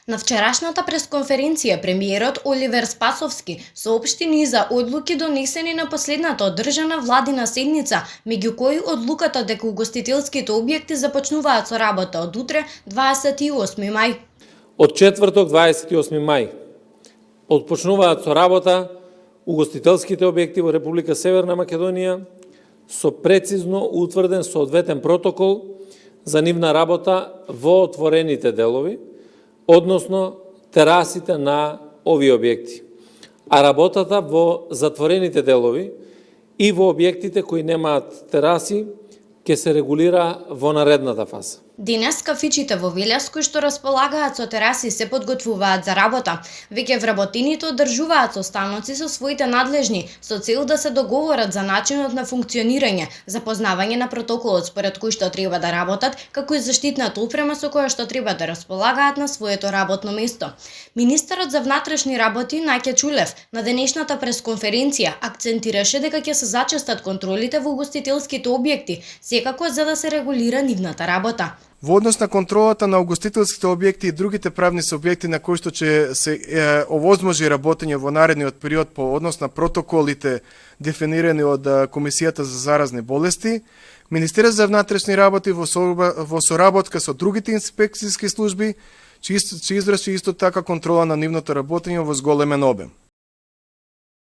На вчерашната пресконференција премиерот Оливер Спасовски соопшти низ за одлуки донесени на последната одржана владина седница, меѓу кои одлуката дека угостителските објекти започнуваат со работа од утре 28 мај. Од четврток 28 мај отпочнуваат со работа угостителските објекти во Република Северна Македонија со прецизно утврден соодветен протокол за нивна работа во отворените делови, односно терасите на овие објекти, а работата во затворените делови и во објектите кои немаат тераси ќе се регулира во наредната фаза. Денес кафичите во Велјас кои што располагаат со тераси се подготвуваат за работа. Веќе вработените одржуваат состаноци со своите надлежни со цел да се договорат за начинот на функционирање, запознавање на протоколот според кој што треба да работат, како и заштитната опрема со која што треба да располагаат на своето работно место. Министерот за внатрешни работи Наќа Чулев на денешната пресконференција акцентираше дека ќе се зачестат контролите во угостителските објекти, секако за да се регулира нивната работа. Во однос на контролата на угостителските објекти и другите правни субјекти на кои што ќе се овозможи работење во наредниот период по однос на протоколите дефинирани од Комисијата за заразни болести, Министерството за внатрешни работи во соработка со другите инспекцијски служби ќе изврши исто така контрола на нивното работење во зголемен обем.